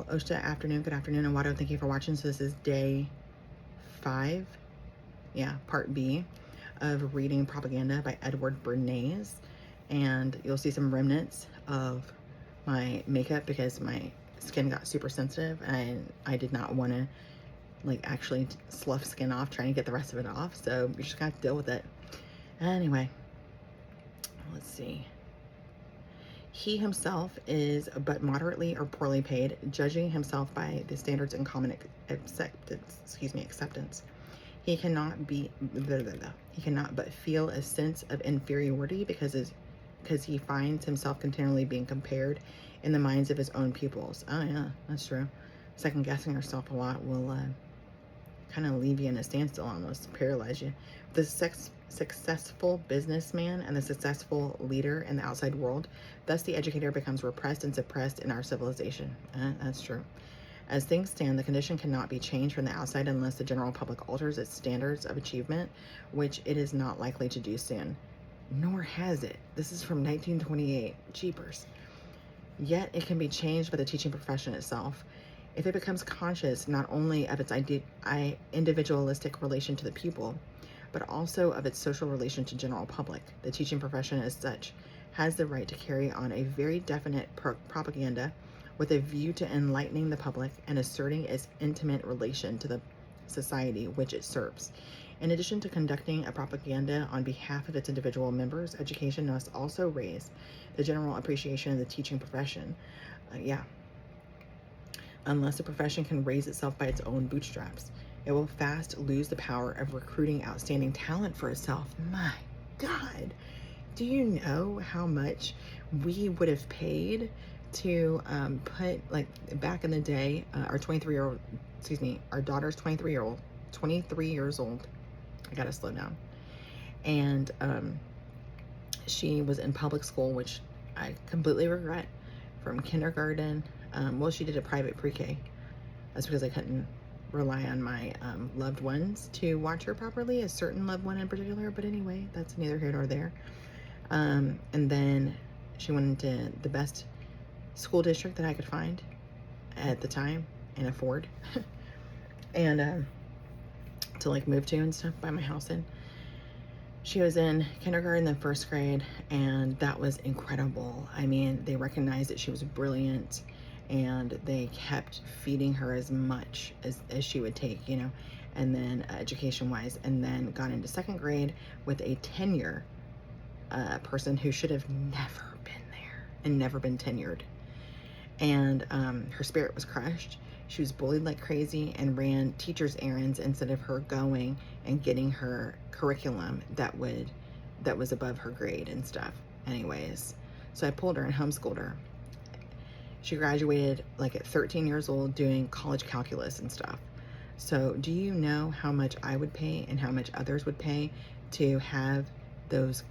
Oshta afternoon, good afternoon, and Wado, thank you for watching. So this is day 5, part B of reading Propaganda by Edward Bernays. And you'll see some remnants of my makeup because my skin got super sensitive and I did not want to actually slough skin off trying to get the rest of it off. So you just got to deal with it. Anyway, let's see. He himself is but moderately or poorly paid, judging himself by the standards in common acceptance. He cannot but feel a sense of inferiority because he finds himself continually being compared in the minds of his own pupils. Oh yeah, that's true. Second guessing yourself a lot will kind of leave you in a standstill, almost paralyze you. The successful businessman and the successful leader in the outside world, thus the educator becomes repressed and suppressed in our civilization. That's true. As things stand, the condition cannot be changed from the outside unless the general public alters its standards of achievement, which it is not likely to do soon. Nor has it. This is from 1928. Jeepers. Yet it can be changed by the teaching profession itself. If it becomes conscious not only of its individualistic relation to the pupil, but also of its social relation to general public, the teaching profession as such has the right to carry on a very definite propaganda with a view to enlightening the public and asserting its intimate relation to the society which it serves. In addition to conducting a propaganda on behalf of its individual members, education must also raise the general appreciation of the teaching profession. Unless the profession can raise itself by its own bootstraps, it will fast lose the power of recruiting outstanding talent for itself. My God, do you know how much we would have paid to put, back in the day, our daughter's 23 years old. I gotta slow down. And she was in public school, which I completely regret, from kindergarten. Well, she did a private pre-K. That's because I couldn't rely on my loved ones to watch her properly, a certain loved one in particular. But anyway, that's neither here nor there. And then she went into the best school district that I could find at the time and afford and to move to and stuff, buy my house in. She was in kindergarten and first grade, and that was incredible. I mean, they recognized that she was brilliant, and they kept feeding her as much as she would take, and then education-wise, and then got into second grade with a tenure person who should have never been there and never been tenured. And her spirit was crushed. She was bullied like crazy and ran teacher's errands instead of her going and getting her curriculum that was above her grade and stuff. Anyways, so I pulled her and homeschooled her. She graduated at 13 years old doing college calculus and stuff. So do you know how much I would pay and how much others would pay to have those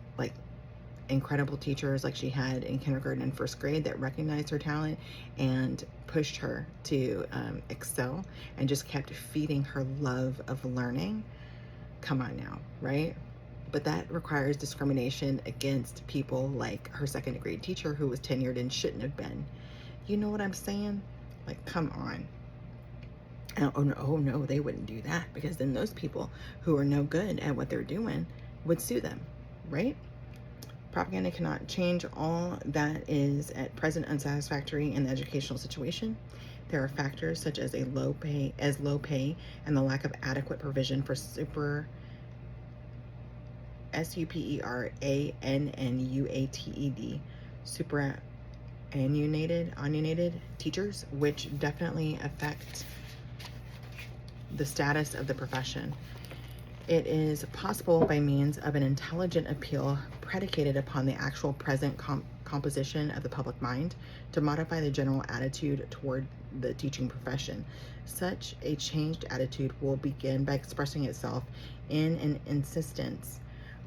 incredible teachers like she had in kindergarten and first grade that recognized her talent and pushed her to excel and just kept feeding her love of learning? Come on now, right? But that requires discrimination against people like her second grade teacher who was tenured and shouldn't have been. You know what I'm saying? Come on. Oh no, they wouldn't do that, because then those people who are no good at what they're doing would sue them, right? Propaganda cannot change all that is at present unsatisfactory in the educational situation. There are factors such as low pay and the lack of adequate provision for superannuated teachers, which definitely affect the status of the profession. It is possible by means of an intelligent appeal predicated upon the actual present composition of the public mind to modify the general attitude toward the teaching profession. Such a changed attitude will begin by expressing itself in an insistence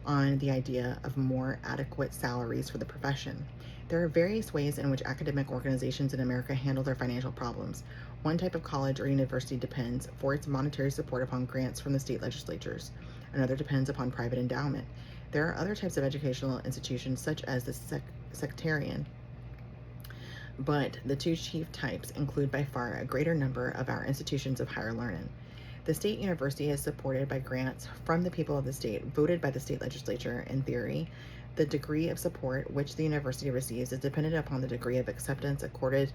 on the idea of more adequate salaries for the profession. There are various ways in which academic organizations in America handle their financial problems. One type of college or university depends for its monetary support upon grants from the state legislatures. Another depends upon private endowment. There are other types of educational institutions, such as the sectarian, but the two chief types include by far a greater number of our institutions of higher learning. The state university is supported by grants from the people of the state, voted by the state legislature. In theory, the degree of support which the university receives is dependent upon the degree of acceptance accorded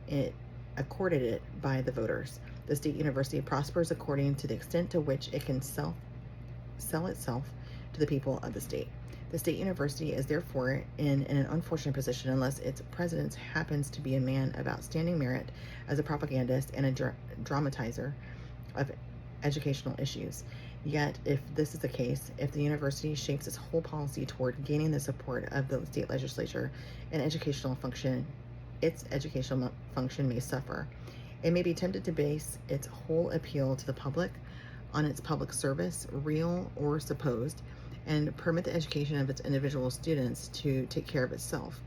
it by the voters. The state university prospers according to the extent to which it can sell itself to the people of the state. The state university is therefore in an unfortunate position unless its president happens to be a man of outstanding merit as a propagandist and a dramatizer of educational issues. Yet, if this is the case, if the university shapes its whole policy toward gaining the support of the state legislature, its educational function may suffer. It may be tempted to base its whole appeal to the public on its public service, real or supposed, and permit the education of its individual students to take care of itself.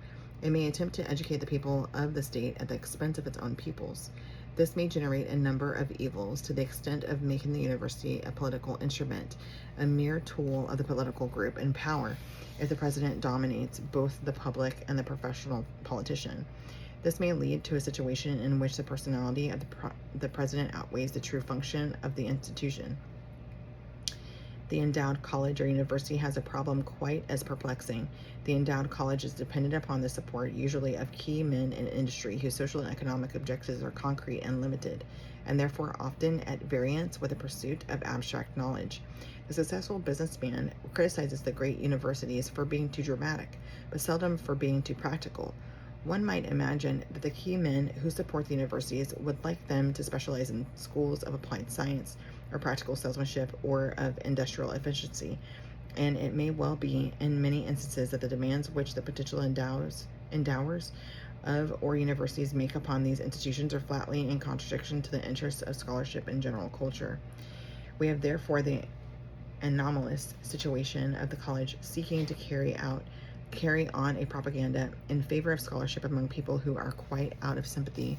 It may attempt to educate the people of the state at the expense of its own peoples. This may generate a number of evils to the extent of making the university a political instrument, a mere tool of the political group in power, if the president dominates both the public and the professional politician. This may lead to a situation in which the personality of the president outweighs the true function of the institution. The endowed college or university has a problem quite as perplexing. The endowed college is dependent upon the support, usually of key men in industry whose social and economic objectives are concrete and limited, and therefore often at variance with the pursuit of abstract knowledge. The successful businessman criticizes the great universities for being too dramatic, but seldom for being too practical. One might imagine that the key men who support the universities would like them to specialize in schools of applied science, or practical salesmanship, or of industrial efficiency, and it may well be in many instances that the demands which the potential endowers of or universities make upon these institutions are flatly in contradiction to the interests of scholarship and general culture. We have therefore the anomalous situation of the college seeking to carry on a propaganda in favor of scholarship among people who are quite out of sympathy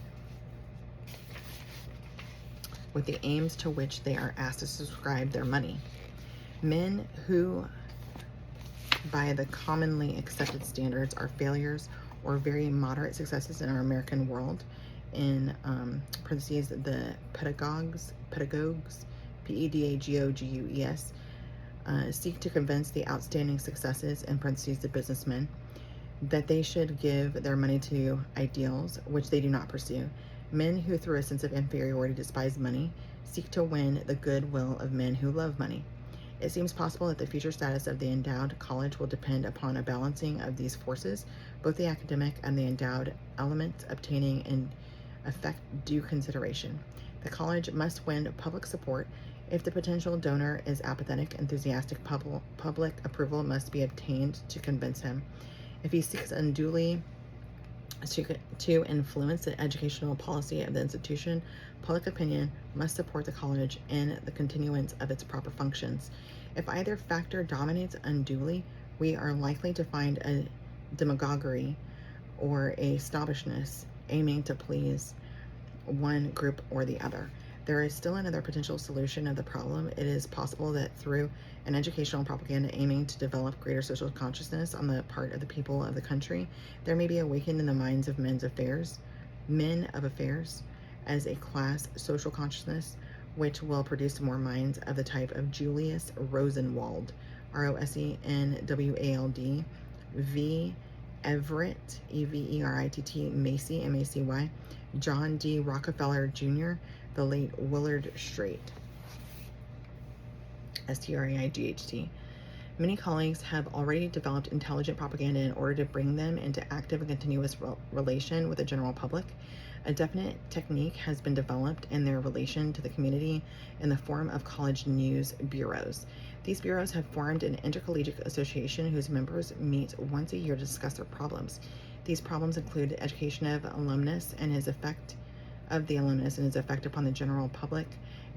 with the aims to which they are asked to subscribe their money. Men who, by the commonly accepted standards, are failures or very moderate successes in our American world, in parentheses, the pedagogues, Pedagogues, seek to convince the outstanding successes, in parentheses, the businessmen, that they should give their money to ideals which they do not pursue. Men who, through a sense of inferiority, despise money, seek to win the goodwill of men who love money. It seems possible that the future status of the endowed college will depend upon a balancing of these forces, both the academic and the endowed elements obtaining in effect due consideration. The college must win public support. If the potential donor is apathetic, enthusiastic public approval must be obtained to convince him. If he seeks unduly to influence the educational policy of the institution, public opinion must support the college in the continuance of its proper functions. If either factor dominates unduly, we are likely to find a demagoguery or a snobbishness aiming to please one group or the other. There is still another potential solution of the problem. It is possible that through an educational propaganda aiming to develop greater social consciousness on the part of the people of the country, there may be awakened in the minds of men of affairs, as a class social consciousness, which will produce more minds of the type of Julius Rosenwald, Rosenwald, V. Everett, Everett, Macy, Macy, John D. Rockefeller Jr., the late Willard Straight, Straight. Many colleagues have already developed intelligent propaganda in order to bring them into active and continuous relation with the general public. A definite technique has been developed in their relation to the community in the form of college news bureaus. These bureaus have formed an intercollegiate association whose members meet once a year to discuss their problems. These problems include the education of alumnus and his effect upon the general public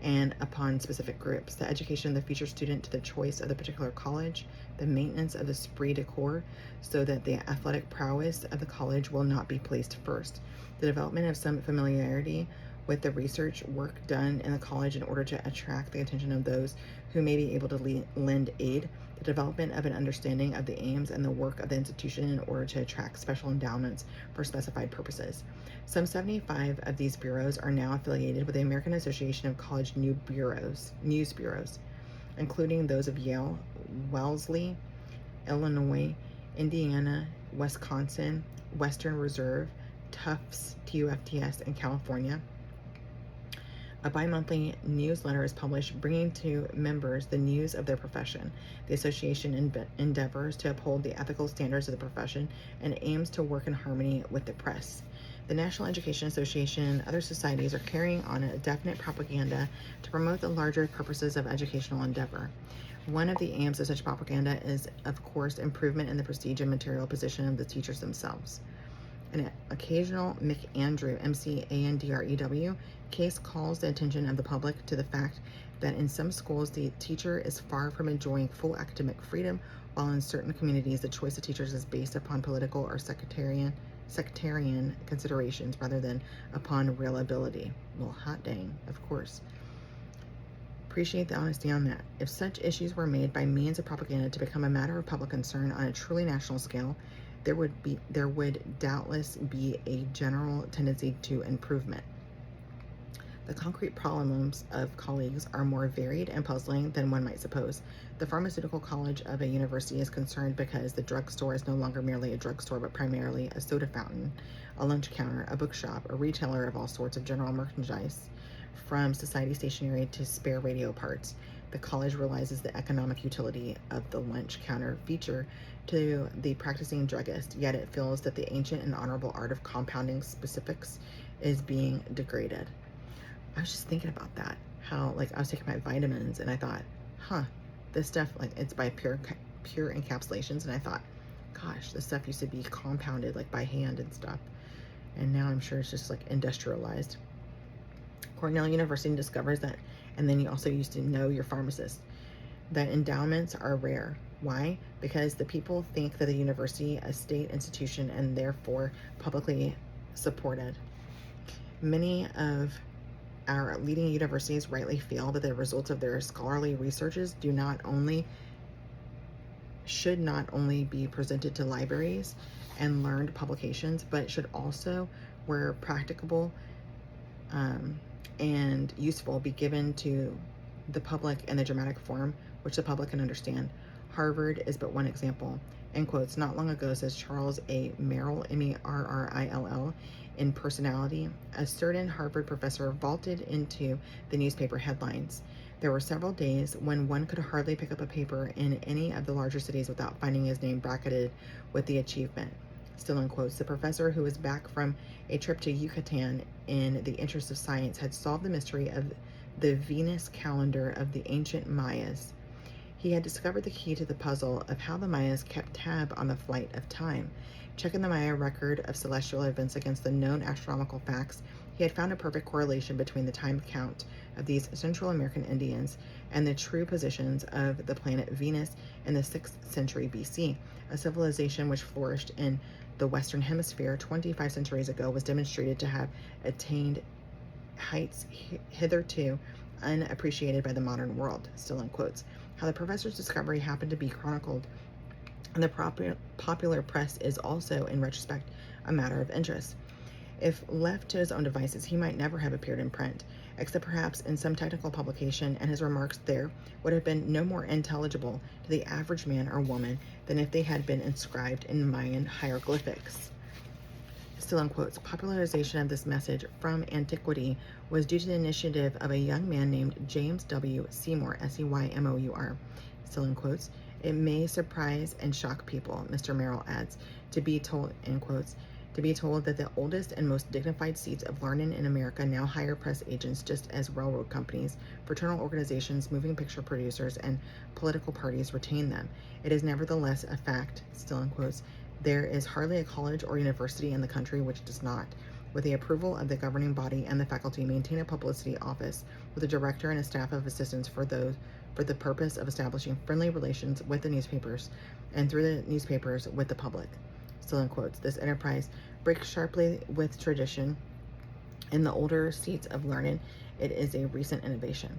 and upon specific groups, the education of the future student to the choice of the particular college, the maintenance of the esprit de corps so that the athletic prowess of the college will not be placed first, the development of some familiarity with the research work done in the college in order to attract the attention of those who may be able to lend aid, the development of an understanding of the aims and the work of the institution in order to attract special endowments for specified purposes. Some 75 of these bureaus are now affiliated with the American Association of College News Bureaus, including those of Yale, Wellesley, Illinois, Indiana, Wisconsin, Western Reserve, Tufts, TUFTS, and California. A bi-monthly newsletter is published bringing to members the news of their profession. The association endeavors to uphold the ethical standards of the profession and aims to work in harmony with the press. The National Education Association and other societies are carrying on a definite propaganda to promote the larger purposes of educational endeavor. One of the aims of such propaganda is, of course, improvement in the prestige and material position of the teachers themselves. An occasional McAndrew, McAndrew, case calls the attention of the public to the fact that in some schools the teacher is far from enjoying full academic freedom, while in certain communities the choice of teachers is based upon political or sectarian considerations rather than upon real ability. Well, hot dang, of course. Appreciate the honesty on that. If such issues were made by means of propaganda to become a matter of public concern on a truly national scale, there would doubtless be a general tendency to improvement. The concrete problems of colleagues are more varied and puzzling than one might suppose. The pharmaceutical college of a university is concerned because the drugstore is no longer merely a drugstore, but primarily a soda fountain, a lunch counter, a bookshop, a retailer of all sorts of general merchandise, from society stationery to spare radio parts. The college realizes the economic utility of the lunch counter feature to the practicing druggist, yet it feels that the ancient and honorable art of compounding specifics is being degraded. I was just thinking about that, how like I was taking my vitamins and I thought, this stuff, like it's by pure encapsulations, and I thought, gosh, this stuff used to be compounded like by hand and stuff, and now I'm sure it's just like industrialized. Cornell University discovers that, and then you also used to know your pharmacist, that endowments are rare. Why? Because the people think that the university a state institution and therefore publicly supported. Many of our leading universities rightly feel that the results of their scholarly researches should not only be presented to libraries and learned publications, but should also, where practicable and useful, be given to the public in the dramatic form which the public can understand. Harvard is but one example. End quotes. Not long ago, says Charles A. Merrill, Merrill, in Personality, a certain Harvard professor vaulted into the newspaper headlines. There were several days when one could hardly pick up a paper in any of the larger cities without finding his name bracketed with the achievement. Still in quotes, the professor, who was back from a trip to Yucatan in the interest of science, had solved the mystery of the Venus calendar of the ancient Mayas. He had discovered the key to the puzzle of how the Mayas kept tab on the flight of time. Checking the Maya record of celestial events against the known astronomical facts, he had found a perfect correlation between the time count of these Central American Indians and the true positions of the planet Venus in the 6th century BC. A civilization which flourished in the Western Hemisphere 25 centuries ago was demonstrated to have attained heights hitherto unappreciated by the modern world. Still in quotes. How the professor's discovery happened to be chronicled in the popular press is also, in retrospect, a matter of interest. If left to his own devices, he might never have appeared in print, except perhaps in some technical publication, and his remarks there would have been no more intelligible to the average man or woman than if they had been inscribed in Mayan hieroglyphics. Still in quotes, popularization of this message from antiquity was due to the initiative of a young man named James W. Seymour, Seymour. Still in quotes, it may surprise and shock people, Mr. Merrill adds, to be told, in quotes, to be told that the oldest and most dignified seats of learning in America now hire press agents just as railroad companies, fraternal organizations, moving picture producers, and political parties retain them. It is nevertheless a fact, still in quotes, there is hardly a college or university in the country which does not, with the approval of the governing body and the faculty, maintain a publicity office with a director and a staff of assistants for the purpose of establishing friendly relations with the newspapers and through the newspapers with the public. Still in quotes, this enterprise breaks sharply with tradition In the older seats of learning, it is a recent innovation.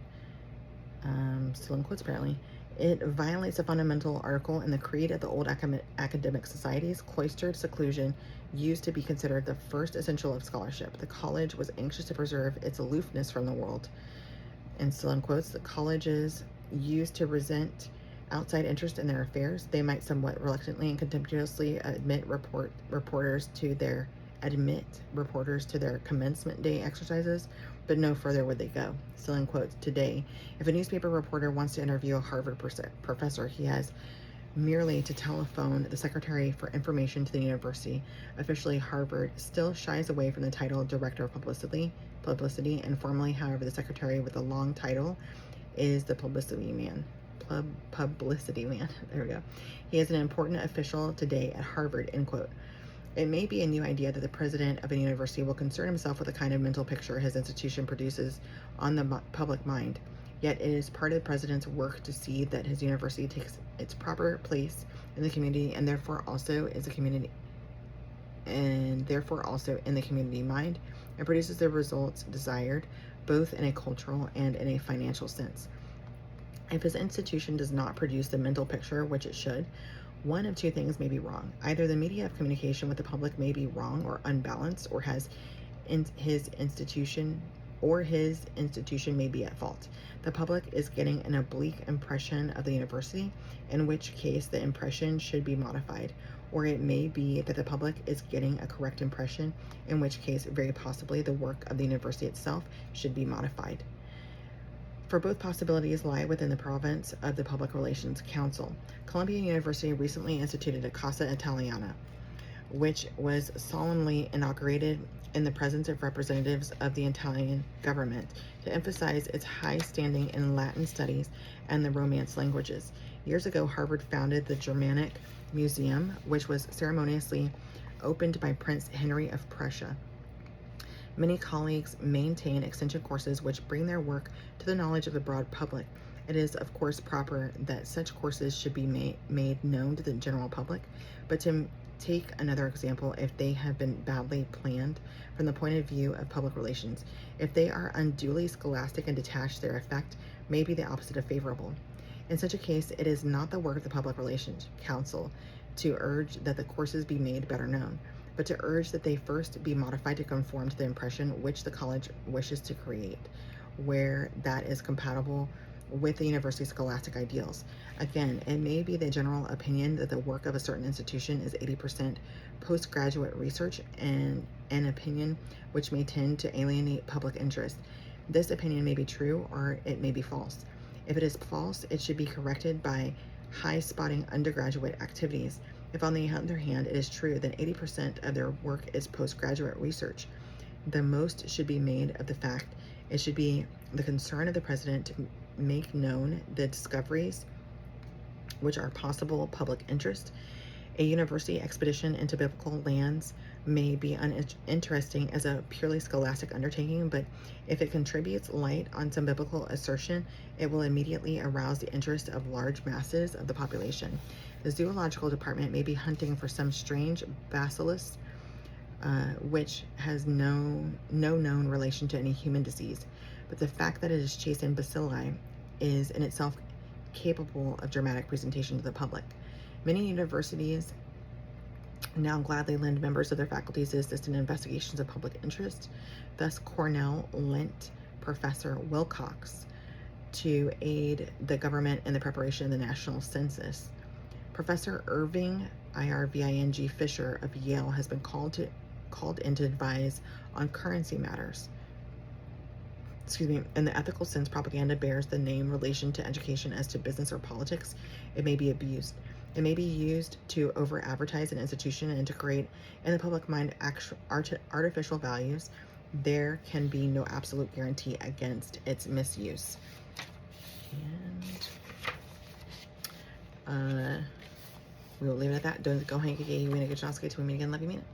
Still in quotes apparently. It violates a fundamental article in the creed of the old academic societies. Cloistered seclusion used to be considered the first essential of scholarship. The college was anxious to preserve its aloofness from the world. And still in quotes, the colleges used to resent outside interest in their affairs. They might somewhat reluctantly and contemptuously admit reporters to their commencement day exercises, but no further would they go. Still in quotes, today, if a newspaper reporter wants to interview a Harvard professor, he has merely to telephone the Secretary for Information to the university. Officially, Harvard still shies away from the title Director of Publicity, and formally, however, the Secretary with the long title is the Publicity Man. Publicity Man. There we go. He is an important official today at Harvard, end quote. It may be a new idea that the president of a university will concern himself with the kind of mental picture his institution produces on the public mind. Yet it is part of the president's work to see that his university takes its proper place in the community and therefore also in the community mind and produces the results desired both in a cultural and in a financial sense. If his institution does not produce the mental picture which it should, one of two things may be wrong. Either the media of communication with the public may be wrong or unbalanced, or his institution may be at fault. The public is getting an oblique impression of the university, in which case the impression should be modified. Or it may be that the public is getting a correct impression, in which case very possibly the work of the university itself should be modified. For both possibilities lie within the province of the Public Relations Council. Columbia University recently instituted a Casa Italiana, which was solemnly inaugurated in the presence of representatives of the Italian government to emphasize its high standing in Latin studies and the Romance languages. Years ago, Harvard founded the Germanic Museum, which was ceremoniously opened by Prince Henry of Prussia. Many colleagues maintain extension courses which bring their work to the knowledge of the broad public. It is, of course, proper that such courses should be made known to the general public, but to take another example, if they have been badly planned from the point of view of public relations, if they are unduly scholastic and detached, their effect may be the opposite of favorable. In such a case, it is not the work of the Public Relations Council to urge that the courses be made better known, but to urge that they first be modified to conform to the impression which the college wishes to create, where that is compatible with the university's scholastic ideals. Again, it may be the general opinion that the work of a certain institution is 80% postgraduate research, and an opinion which may tend to alienate public interest. This opinion may be true or it may be false. If it is false, it should be corrected by high-spotting undergraduate activities. If, on the other hand, it is true that 80% of their work is postgraduate research, the most should be made of the fact it should be the concern of the president to make known the discoveries which are possible public interest. A university expedition into biblical lands may be uninteresting as a purely scholastic undertaking, but if it contributes light on some biblical assertion, it will immediately arouse the interest of large masses of the population. The zoological department may be hunting for some strange bacillus which has no known relation to any human disease, but the fact that it is chasing bacilli is in itself capable of dramatic presentation to the public. Many universities now gladly lend members of their faculties to assist in investigations of public interest. Thus, Cornell lent Professor Wilcox to aid the government in the preparation of the national census. Professor Irving Fisher of Yale has been called in to advise on currency matters. In the ethical sense, propaganda bears the name relation to education as to business or politics. It may be abused. It may be used to over-advertise an institution and to create in the public mind artificial values. There can be no absolute guarantee against its misuse. And we will leave it at that. Don't go hang again. You win a good chance. We meet again. Love you, mean it.